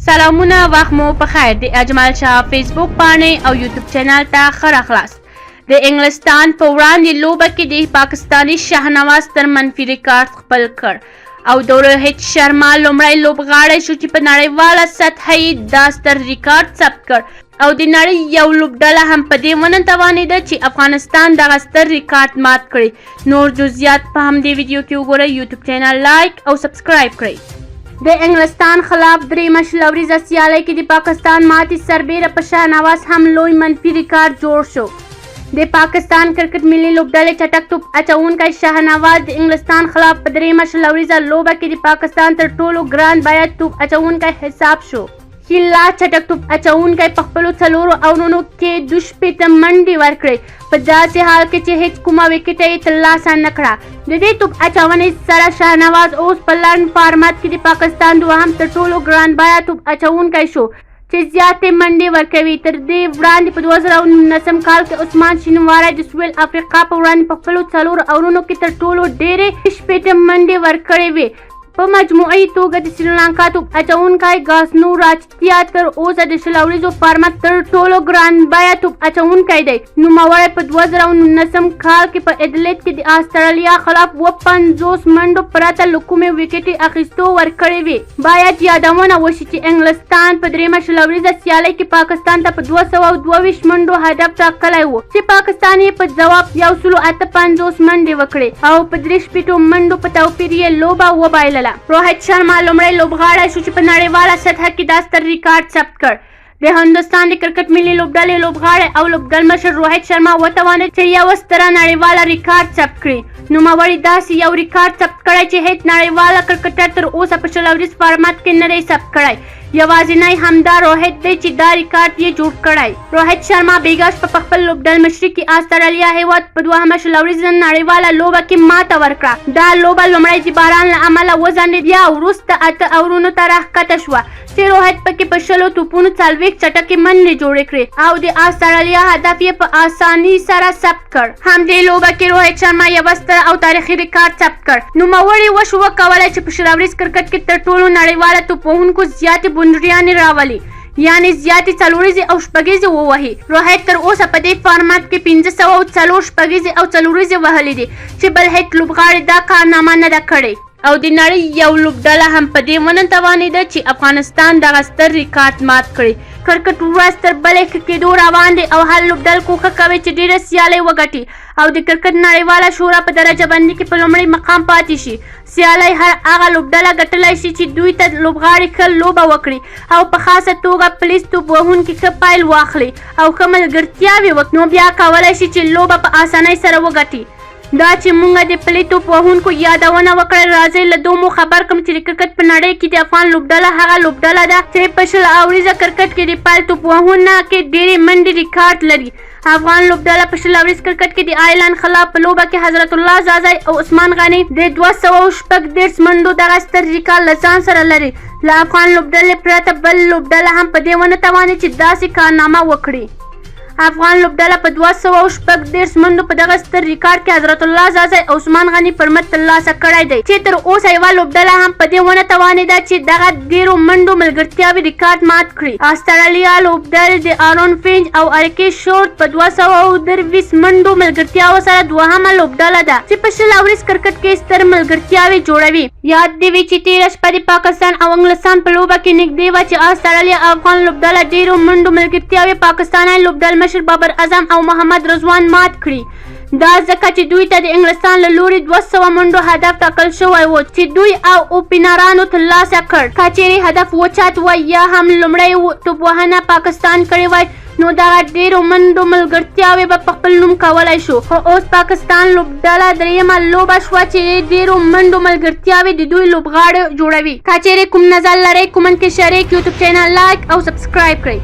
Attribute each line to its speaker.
Speaker 1: سلامونه وخت مو په خیر د اجمل شاه فیسبوک باندې او یوټیوب چینل ته ښه راغلاست. د انګلستان په وړاندې لوبه کې د پاکستاني شاهنواز تر منفي ریکارډ خپل کړ او د روهیت شرما لومړی لوبغاړی شو چې په نړیواله سطحه یې دا ستر ریکارډ ثبت کړ او د نړۍ یو لوبډله هم په دې ونه توانېده چې افغانستان دغه ستر ریکارډ مات کړي. نور جزئیات په همدې ویډیو کې وګورئ. یوټیوب چینل لایک او سبسکرایب کړئ. د انګلستان خلاف درېیمه شلوریزه سیالۍ کې د پاکستان ماتې سربیره په شاهنواز هم لوی منفي ریکارډ جوړ شو. د پاکستان کرکټ ملي لوبډلې چټک توپ اچوونکی شاهنواز د انګلستان خلاف په درېیمه شلوریزه لوبه کې د پاکستان تر ټولو ګران بیه توپ اچوونکی حساب شو. هیلا چټک توپ اچوونکی په خپلو څلورو اورونو کې 2 منډې ورکړې په داسې حال کې چې هیڅ کومه وکټه یې ترلاسه نه کړه. د دې توپ اچونې سره شاهنواز اوس په لنډ فارمټ کې د پاکستان دوهم تر ټولو ګران بیه توپ اچوونکی شو چې زیاتې منډې ورکوي. تر دې وړاندې په 2019 کال کې عثمان شینواری د سویل افریقا په وړاندې په خپلو څلورو اورونو کې تر ټولو ډېرې 18 منډې ورکړې وې. په مجموعي توګه د سریلانکا توپ اچوونکی ګاسنو راجتیا تر اوسه د شلوریزو فارمټ تر ټولو ګران بیه توپ اچوونکی دی. نوموړی په 2019 کال کې په اډلېټ کې د استرالیا خلاف 50 منډو پرته له کومې وکټې اخیستو ورکړې وې. باید یادونه وشي چې انګلستان په درېیمه شلوریزه سیالۍ کې پاکستان ته په 222 منډو هدف ټاکلی و چې پاکستان یې په ځواب 158 منډې وکړې او په 63 منډو په توپیر یې لوبه وبایلله. روهیت شرما لومړی لوبغاړی شو چې په نړیواله سطحه کې دا ستر ریکارډ ثبت کړ. د هندوستان د کرکټ ملي لوبډلې لوبغاړی او لوبډلمشر روهیت شرما وتوانېد چې یوه ستره نړیواله ریکارډ ثبت کړي. نوموړي داسې یو ریکارډ ثبت کړی چې هیڅ نړیواله کرکټر تر اوسه په شلوریز فارمټ کې نه دی ثبت کړی. یوازینی همدا روهیت دی چې دا ریکارډ یې جوړ کړی. روهیت شرما بیګا شپه په خپل لوبډلمشري کې استرالیا هیواد په دوهمه شلوریزه نړیواله لوبه کې ماته ورکړه. دا لوبه لومړی د باران له امله وځنډېد یا وروسته 8 اورونو ته راښکته شوه چې روهیت پکې په 20 توپونو 40 چټکې منډې جوړې کړې او د استرالیا هدف یې په اسانۍ سره ثبت کړ. همدې لوبه کې روهیت شرما یوه ستره او تاریخي ریکارډ ثبت کړ. نوموړي وشو وکولی چې په شلوریز کرکټ کې تر ټولو نړیواله توپوهونکو زیاتې بونډریانې راولي یعنی زیاتې څلوریزې او شپږیزې ووهي. روهیت تر اوسه په دې فارمټ کې 504 شپږیزې او څلوریزې وهلې دي چې بل هیڅ لوبغاړي دا کارنامه نه ده کړې. او د نړۍ یو لوبډله هم په دې ونه توانېده چې افغانستان دغه ستر ریکارډ مات کړي. کرکټ ورځ تر بلې ښه کېدو روان دی او هر لوبډل کوښښ کوي چې ډېره سیالۍ وګټي او د کرکټ نړیواله شورا په درجه بندي کې په لومړي مقام پاتې شي. سیالۍ هر هغه لوبډله ګټلی شي چې دوی ته لوبغاړي ښه لوبه وکړي او په خاصه توګه پلیس توپ وهونکي ښه پایل واخلي او ښه ملګرتیاوې وکړي نو بیا کولی شي چې لوبه په اسانۍ سره وګټي. دا چې موږ د پلی توپ وهونکو یادونه وکړه راځئ له دوی مو خبر کړم چې د کرکټ په نړۍ کې د افغان لوبډله هغه لوبډله ده چې په 20 اوریزه کرکټ کې د پایل توپ وهونه کې ډېرې منډې ریکارډ لري. افغان لوبډله په 20 اوریز کرکټ کې د آیرلند خلاف په لوبه کې حضرت الله زازی او عثمان غني د 214 منډو دغه ستر ریکارډ له ځان سره لري. له افغان لوبډلې پرته بل لوبډله هم په دې ونه تواني چې داسې کارنامه وکړي. افغان لوبډله په 214 منډو په دغه ستر ریکارډ کې حضرت الله زازی او عثمان غني پرمټ ترلاسه کړی دی چې تر اوسه یوه لوبډله هم په دې ونه توانېده چې دغه ډېرو منډو ملګرتیاوې ریکارډ مات کړي. استرالیا لوبډلې د آرون فینچ او اریکې شورت په 223 منډو ملګرتیاوو سره دوهمه لوبډله ده چې په 20 اوریز کرکټ کې ستر ملګرتیاوې جوړوي. یاد دې وي چې تېره شپه د پاکستان او انګلستان په لوبه کې نږدې وه چې استرالیا او افغان لوبډله ډېرو منډو ملګرتیاوې پاکستانی لوبډلمشر بابر اعظم او محمد رضوان مات کړي. دا ځکه چې دوی ته د انګلستان له لوري 200 منډو هدف ټاکل شوی و چې دوی او اوپنرانو ترلاسه کړ. که چیرې هدف وچت وای یا هم لومړی توپ وهنه پاکستان کړې وای نو دغه ډېرو منډو ملګرتیاوې به په خپل نوم کولی شو. خو اوس پاکستان لوبډله درېیمه لوبه شوه چې ډېرو منډو ملګرتیاوې د دوی لوبغاړي جوړوي. که چیرې کوم نظر لرئ کومنټ کې شریک، یوټیوب چینل لایک او سبسکرایب کړئ.